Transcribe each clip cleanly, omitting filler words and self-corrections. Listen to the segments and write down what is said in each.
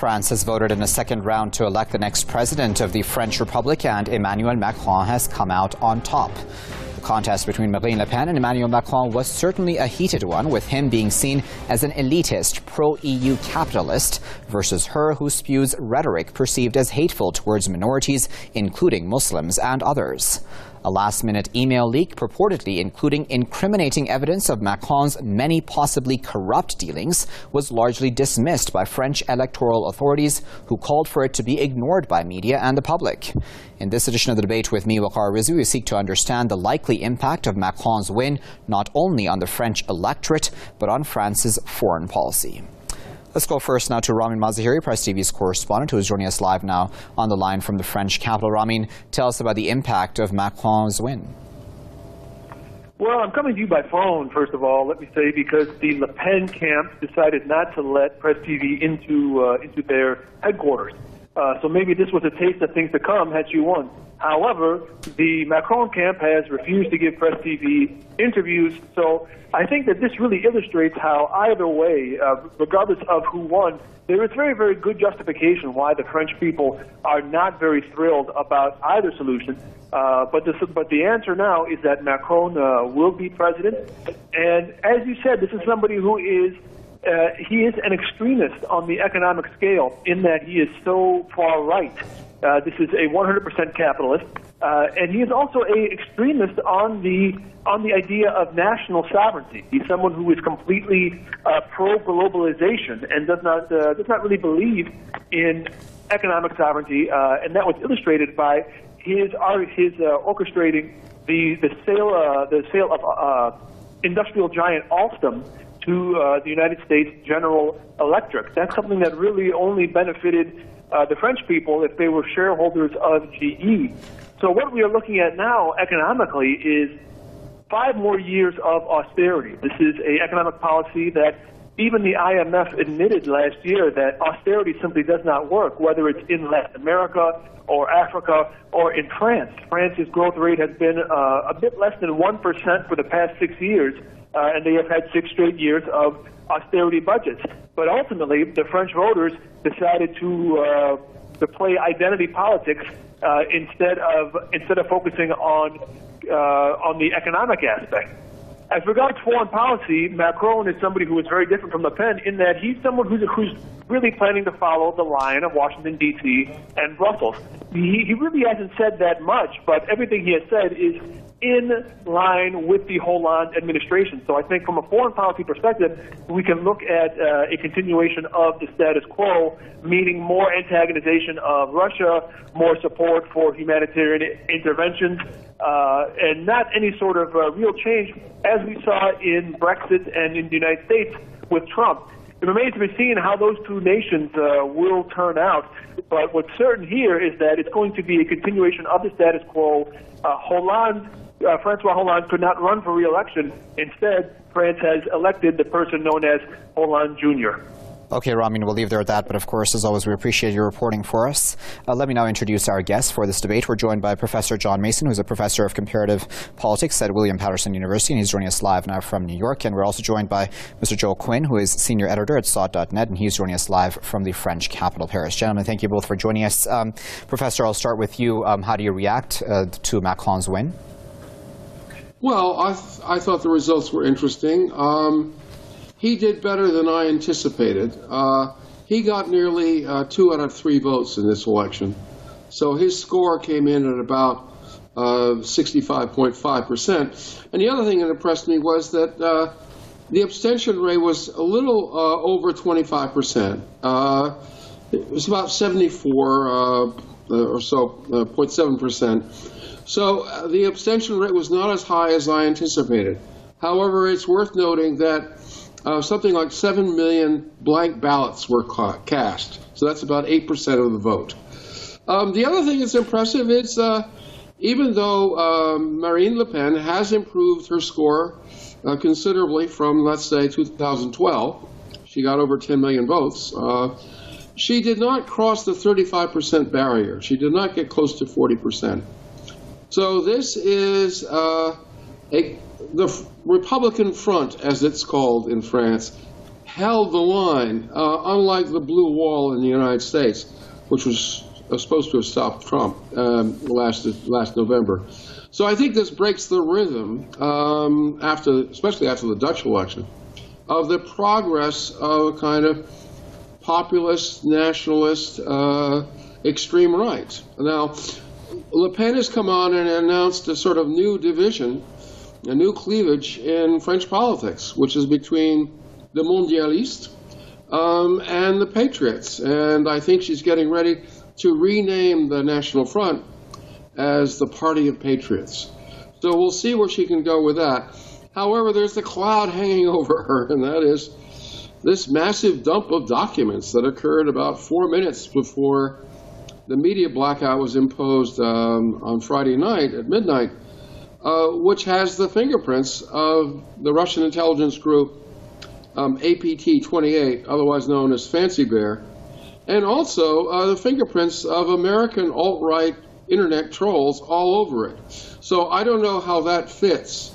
France has voted in a second round to elect the next president of the French Republic, and Emmanuel Macron has come out on top. The contest between Marine Le Pen and Emmanuel Macron was certainly a heated one, with him being seen as an elitist, pro-EU capitalist, versus her who spews rhetoric perceived as hateful towards minorities, including Muslims and others. A last-minute email leak purportedly including incriminating evidence of Macron's many possibly corrupt dealings was largely dismissed by French electoral authorities, who called for it to be ignored by media and the public. In this edition of the debate with me, Waqar Rizvi, we seek to understand the likely impact of Macron's win not only on the French electorate, but on France's foreign policy. Let's go first now to Ramin Mazahiri, PressTV's correspondent, who is joining us live now on the line from the French capital. Ramin, tell us about the impact of Macron's win. Well, I'm coming to you by phone, first of all, let me say, because the Le Pen camp decided not to let PressTV into their headquarters. So maybe this was a taste of things to come had she won. However, the Macron camp has refused to give PressTV interviews, so I think that this really illustrates how either way, regardless of who won, there is very, very good justification why the French people are not very thrilled about either solution. But the answer now is that Macron will be president. And as you said, this is somebody who is he is an extremist on the economic scale in that he is so far right. This is a 100% capitalist, and he is also an extremist on the idea of national sovereignty. He's someone who is completely pro-globalization and does not really believe in economic sovereignty, and that was illustrated by his orchestrating the sale of industrial giant Alstom to the United States General Electric. That's something that really only benefited the French people if they were shareholders of GE. So what we are looking at now economically is 5 more years of austerity. This is an economic policy that even the IMF admitted last year that austerity simply does not work, whether it's in Latin America or Africa or in France. France's growth rate has been a bit less than 1% for the past 6 years, and they have had 6 straight years of austerity budgets. But ultimately, the French voters decided to play identity politics instead of focusing on the economic aspect. As regards foreign policy, Macron is somebody who is very different from Le Pen in that he's someone who's really planning to follow the line of Washington, D.C. and Brussels. He really hasn't said that much, but everything he has said is in line with the Hollande administration. So I think from a foreign policy perspective, we can look at a continuation of the status quo, meaning more antagonization of Russia, more support for humanitarian interventions, and not any sort of real change as we saw in Brexit and in the United States with Trump. It remains to be seen how those two nations will turn out, but what's certain here is that it's going to be a continuation of the status quo. Francois Hollande could not run for re-election. Instead, France has elected the person known as Hollande Jr. Okay, Ramin, we'll leave there at that. But of course, as always, we appreciate your reporting for us. Let me now introduce our guests for this debate. We're joined by Professor John Mason, who's a professor of comparative politics at William Paterson University, and he's joining us live now from New York. And we're also joined by Mr. Joe Quinn, who is senior editor at SOT.net, and he's joining us live from the French capital, Paris. Gentlemen, thank you both for joining us. Professor, I'll start with you. How do you react to Macron's win? Well, I thought the results were interesting. He did better than I anticipated. He got nearly 2 out of 3 votes in this election. So his score came in at about 65.5%. And the other thing that impressed me was that the abstention rate was a little over 25%. It was about 74 or so, 0.7%. So the abstention rate was not as high as I anticipated. However, it's worth noting that something like 7 million blank ballots were cast. So that's about 8% of the vote. The other thing that's impressive is even though Marine Le Pen has improved her score considerably from, let's say, 2012, she got over 10 million votes, she did not cross the 35% barrier. She did not get close to 40%. So this is the Republican Front, as it's called in France, held the line, unlike the blue wall in the United States, which was supposed to have stopped Trump last November. So I think this breaks the rhythm, especially after the Dutch election, of the progress of a kind of populist, nationalist, extreme right. Now, Le Pen has come on and announced a sort of new division, a new cleavage in French politics, which is between the mondialistes and the patriots. And I think she's getting ready to rename the National Front as the Party of Patriots. So we'll see where she can go with that. However, there's the cloud hanging over her, and that is this massive dump of documents that occurred about 4 minutes before the media blackout was imposed on Friday night at midnight, which has the fingerprints of the Russian intelligence group APT-28, otherwise known as Fancy Bear, and also the fingerprints of American alt-right internet trolls all over it. So I don't know how that fits.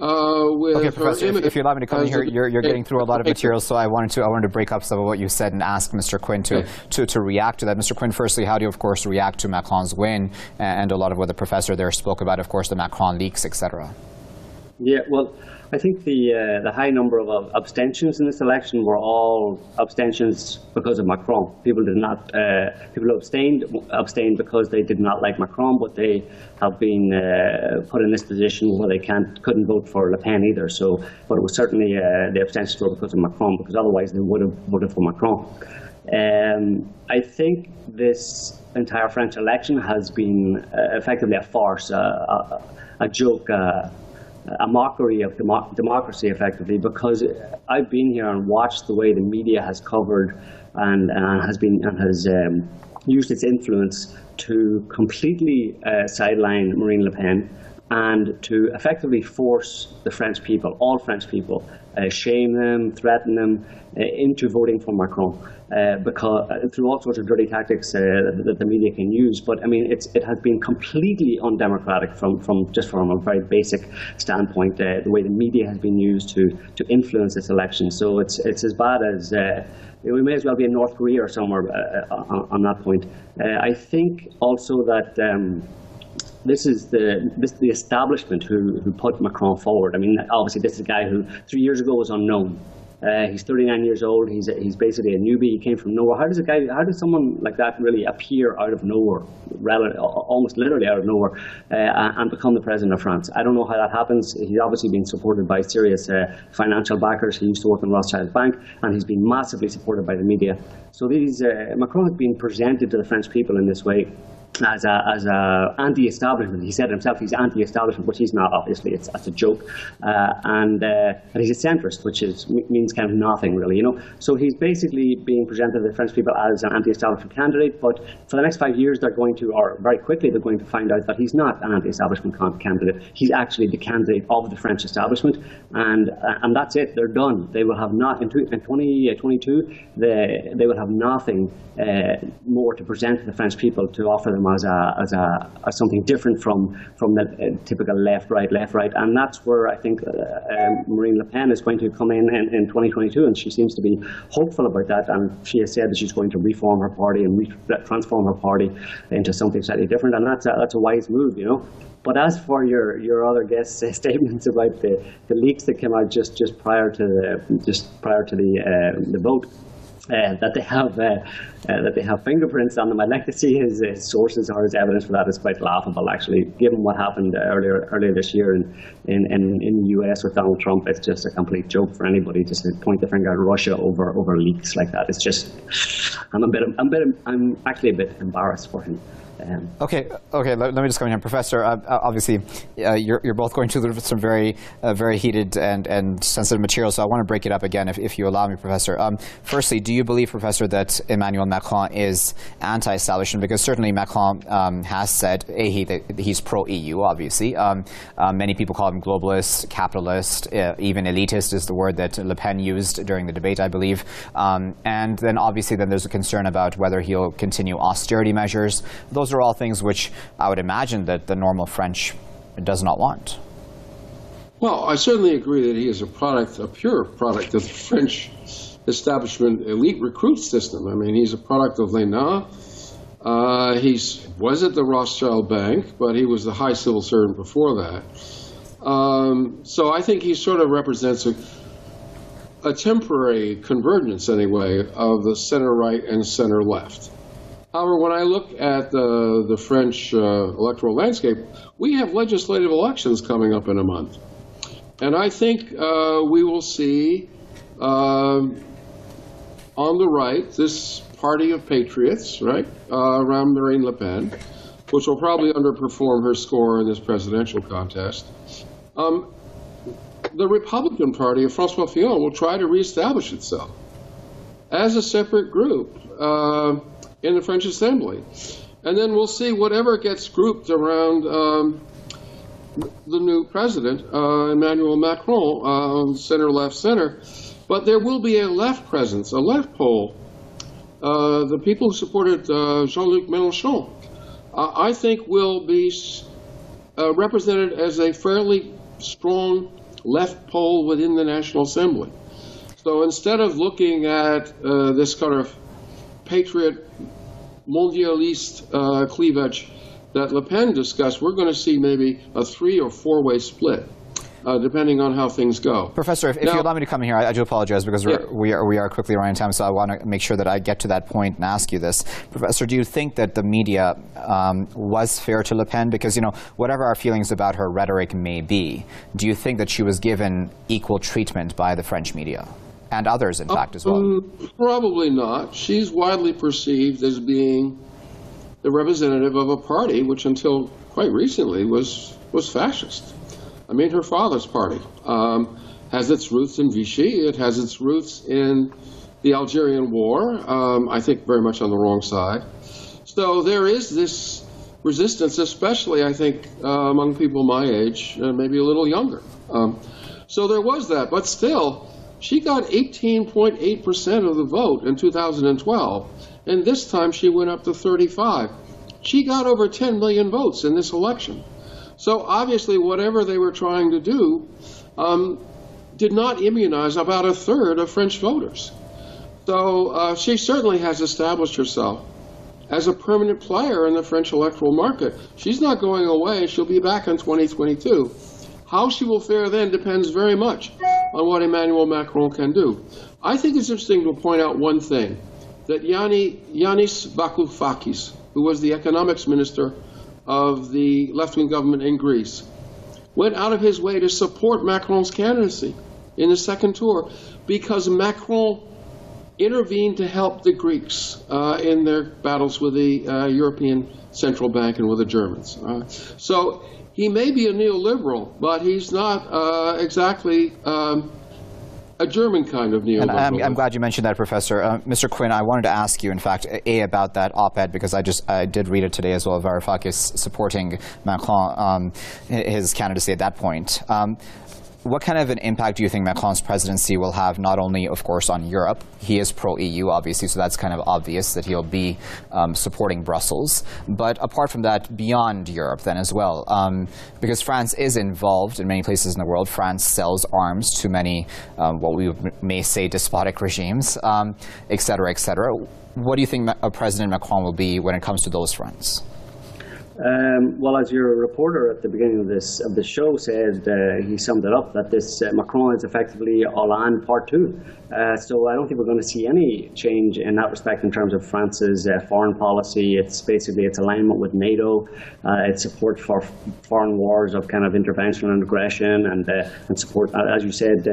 Okay, Professor, if you allow me to come in here, you're getting through a lot of material, so I wanted to break up some of what you said and ask Mr. Quinn to react to that. Mr. Quinn, firstly, how do you, of course, react to Macron's win and a lot of what the professor there spoke about, of course, the Macron leaks, etc.? Yeah, well, I think the high number of abstentions in this election were all abstentions because of Macron. People did not. People who abstained because they did not like Macron, but they have been put in this position where they couldn't vote for Le Pen either. So, but it was certainly the abstentions were because of Macron, because otherwise they would have voted for Macron. I think this entire French election has been effectively a farce, a joke. A mockery of democracy, effectively, because I've been here and watched the way the media has covered and has used its influence to completely sideline Marine Le Pen and to effectively force the French people, all French people, shame them, threaten them into voting for Macron, because through all sorts of dirty tactics that the media can use. But I mean, it has been completely undemocratic from a very basic standpoint. The way the media has been used to influence this election. So it's as bad as we may as well be in North Korea or somewhere on that point. I think also that. This is the establishment who put Macron forward. I mean, obviously, this is a guy who 3 years ago was unknown. He's 39 years old. He's basically a newbie. He came from nowhere. How does someone like that really appear out of nowhere, almost literally out of nowhere, and become the president of France? I don't know how that happens. He's obviously been supported by serious financial backers. He used to work in Rothschild Bank, and he's been massively supported by the media. So Macron has been presented to the French people in this way. As a anti-establishment. He said himself he's anti-establishment, which he's not, obviously. That's a joke. And he's a centrist, which means kind of nothing, really, you know. So he's basically being presented to the French people as an anti-establishment candidate, but for the next 5 years very quickly they're going to find out that he's not an anti-establishment candidate. He's actually the candidate of the French establishment, and that's it. They're done. They will have not, in 2022, they will have nothing more to present to the French people to offer them as something different from the typical left right, and that's where I think Marine Le Pen is going to come in 2022, and she seems to be hopeful about that, and she has said that she's going to reform her party and transform her party into something slightly different, and that's a wise move, you know. But as for your other guests' statements about the leaks that came out just prior to the vote. That they have fingerprints on them. I'd like to see his sources or his evidence for that. Is quite laughable, actually, given what happened earlier this year in the US with Donald Trump. It's just a complete joke for anybody just to point the finger at Russia over leaks like that. It's just I'm actually a bit embarrassed for him. Okay. Let me just come in here, Professor. Obviously, you're both going through some very heated and sensitive material, so I want to break it up again, if you allow me, Professor. Firstly, do you believe, Professor, that Emmanuel Macron is anti-establishment? Because certainly Macron has said that he's pro-EU. Obviously, many people call him globalist, capitalist, even elitist is the word that Le Pen used during the debate, I believe. And then obviously, there's a concern about whether he'll continue austerity measures. Those are all things which I would imagine that the normal French does not want. Well, I certainly agree that he is a pure product of the French establishment elite recruit system. I mean, he's a product of l'ENA. He was at the Rothschild Bank, but he was the high civil servant before that. So I think he sort of represents a temporary convergence, anyway, of the center-right and center-left. However, when I look at the French electoral landscape, we have legislative elections coming up in a month. And I think we will see on the right this party of patriots, right, around Marine Le Pen, which will probably underperform her score in this presidential contest. The Republican Party of François Fillon will try to reestablish itself as a separate group in the French Assembly. And then we'll see whatever gets grouped around the new president, Emmanuel Macron, center-left, center. But there will be a left presence, a left pole. The people who supported Jean-Luc Mélenchon, I think will be represented as a fairly strong left pole within the National Assembly. So instead of looking at this kind of patriot mondialist cleavage that Le Pen discussed, we're going to see maybe a 3- or 4-way split, depending on how things go. Professor, if you allow me to come in here, I do apologize because we are quickly running time, so I want to make sure that I get to that point and ask you this. Professor, do you think that the media was fair to Le Pen? Because, you know, whatever our feelings about her rhetoric may be, do you think that she was given equal treatment by the French media? And others, in fact, as well. Probably not. She's widely perceived as being the representative of a party which until quite recently was fascist. I mean, her father's party has its roots in Vichy. It has its roots in the Algerian War, I think very much on the wrong side. So there is this resistance, especially, I think, among people my age, maybe a little younger. So there was that, but still, she got 18.8% of the vote in 2012, and this time she went up to 35. She got over 10 million votes in this election. So obviously whatever they were trying to do did not immunize about a third of French voters. So she certainly has established herself as a permanent player in the French electoral market. She's not going away. She'll be back in 2022. How she will fare then depends very much on what Emmanuel Macron can do. I think it's interesting to point out one thing, that Yanis Varoufakis, who was the economics minister of the left-wing government in Greece, went out of his way to support Macron's candidacy in the second tour because Macron intervened to help the Greeks in their battles with the European Central Bank and with the Germans. So he may be a neoliberal, but he's not exactly a German kind of neoliberal. And I'm glad you mentioned that, Professor. Mr. Quinn, I wanted to ask you, in fact, about that op-ed, because I did read it today as well, Varoufakis supporting Macron, his candidacy at that point. What kind of an impact do you think Macron's presidency will have, not only, of course, on Europe? He is pro-EU, obviously, so that's kind of obvious that he'll be supporting Brussels. But apart from that, beyond Europe then as well, because France is involved in many places in the world. France sells arms to many, what we may say, despotic regimes, et cetera, et cetera. What do you think President Macron will be when it comes to those fronts? Well, as your reporter at the beginning of the show said, he summed it up, that this Macron is effectively Hollande Part 2. So I don't think we're going to see any change in that respect in terms of France's foreign policy. It's basically its alignment with NATO, its support for foreign wars of kind of intervention and aggression, and support, as you said,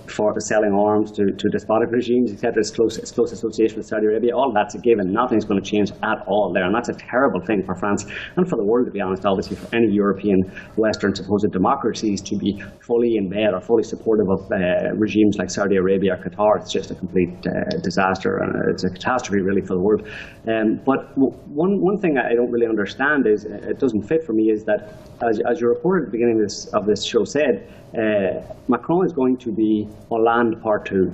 for selling arms to despotic regimes, etc. Its close association with Saudi Arabia, all that's a given. Nothing's going to change at all there, and that's a terrible thing for France and for the world, to be honest. Obviously, for any European, Western supposed democracies to be fully in bed or fully supportive of regimes like Saudi Arabia or Qatar, it's just a complete disaster, and it's a catastrophe really for the world. But one thing I don't really understand is, it doesn't fit for me, is that as your reporter at the beginning of this show said, Macron is going to be Hollande Part 2.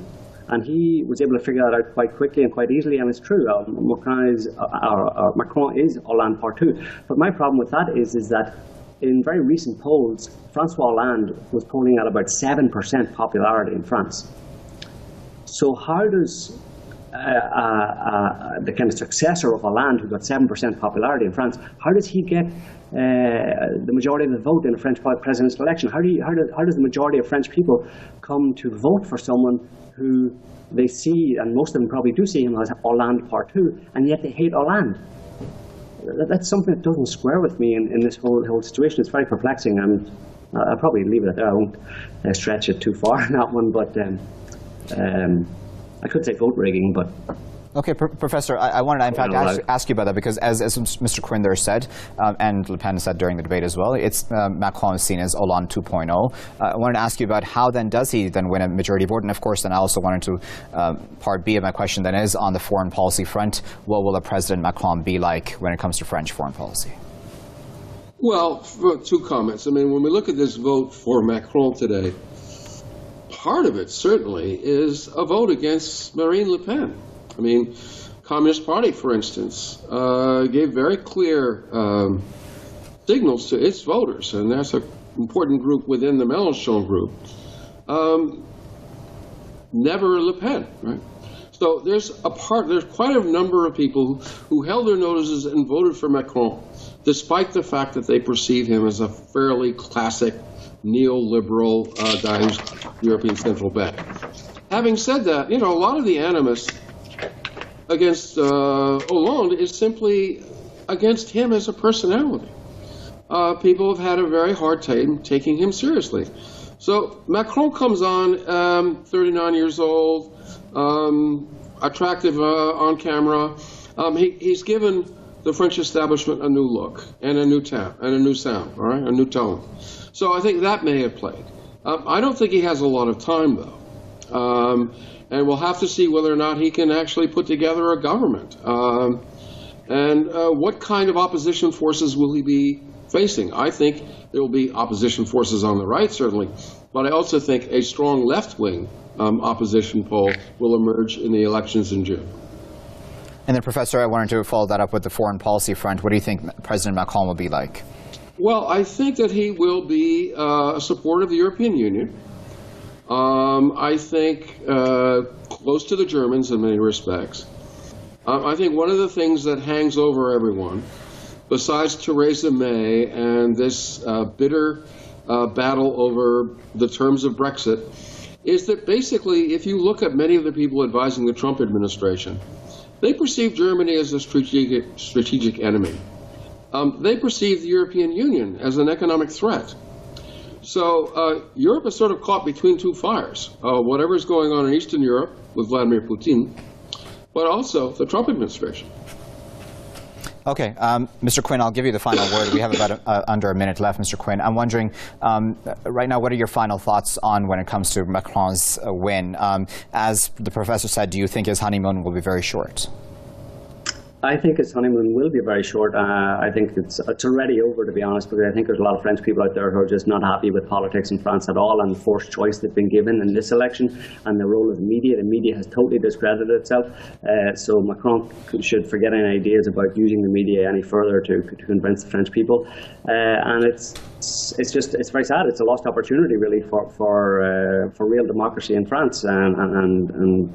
And he was able to figure that out quite quickly and quite easily, and it's true. Macron is Hollande Part 2. But my problem with that is that in very recent polls, François Hollande was polling at about 7% popularity in France. So how does the kind of successor of Hollande, who got 7% popularity in France, how does he get the majority of the vote in a French presidential election? How does the majority of French people come to vote for someone who they see, and most of them probably do see him as Hollande Part 2, and yet they hate Hollande? That's something that doesn't square with me in this whole situation. It's very perplexing, and I'll probably leave it at that. I won't stretch it too far in that one, but I could say vote rigging, but... Okay, Professor, I wanted to, in fact, ask you about that, because as Mr. Quinn there said, and Le Pen said during the debate as well, it's Macron is seen as Hollande 2.0. I wanted to ask you about how then does he then win a majority vote, and of course then I also wanted to, part B of my question then is on the foreign policy front, what will a President Macron be like when it comes to French foreign policy? Well, two comments. I mean, when we look at this vote for Macron today, part of it certainly is a vote against Marine Le Pen. I mean, Communist Party, for instance, gave very clear signals to its voters, and that's an important group within the Mélenchon group. Never Le Pen, right? So there's quite a number of people who held their noses and voted for Macron, despite the fact that they perceive him as a fairly classic neoliberal guy who's European Central Bank. Having said that, you know, a lot of the animus against Hollande is simply against him as a personality. People have had a very hard time taking him seriously. So Macron comes on, 39 years old, attractive on camera. He's given the French establishment a new look and a new sound, all right, a new tone. So I think that may have played. I don't think he has a lot of time, though. And we'll have to see whether or not he can actually put together a government. And what kind of opposition forces will he be facing? I think there will be opposition forces on the right, certainly, but I also think a strong left-wing opposition pole will emerge in the elections in June. And then, Professor, I wanted to follow that up with the foreign policy front. What do you think President Macron will be like? Well, I think that he will be a supporter of the European Union. I think close to the Germans in many respects. I think one of the things that hangs over everyone, besides Theresa May and this bitter battle over the terms of Brexit, is that basically, if you look at many of the people advising the Trump administration, they perceive Germany as a strategic enemy. They perceive the European Union as an economic threat. So Europe is sort of caught between two fires. Whatever's going on in Eastern Europe with Vladimir Putin, but also the Trump administration. Okay, Mr. Quinn, I'll give you the final word. We have about under a minute left, Mr. Quinn. I'm wondering, right now, what are your final thoughts on when it comes to Macron's win? As the professor said, do you think his honeymoon will be very short? I think his honeymoon will be very short. I think it's already over, to be honest, because I think there's a lot of French people out there who are just not happy with politics in France at all and the forced choice they've been given in this election and the role of the media. The media has totally discredited itself. So Macron should forget any ideas about using the media any further to convince the French people. And it's very sad. It's a lost opportunity, really, for real democracy in France and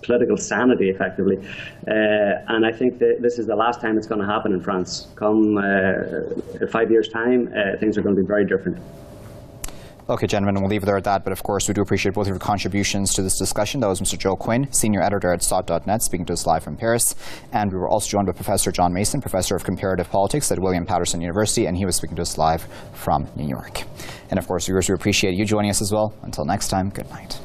political sanity, effectively. And I think that this is the last time it's going to happen in France. Come 5 years' time, things are going to be very different. Okay, gentlemen, we'll leave it there at that. But of course, we do appreciate both of your contributions to this discussion. That was Mr. Joe Quinn, Senior Editor at SOT.net, speaking to us live from Paris. And we were also joined by Professor John Mason, Professor of Comparative Politics at William Paterson University, and he was speaking to us live from New York. And of course, viewers, we appreciate you joining us as well. Until next time, good night.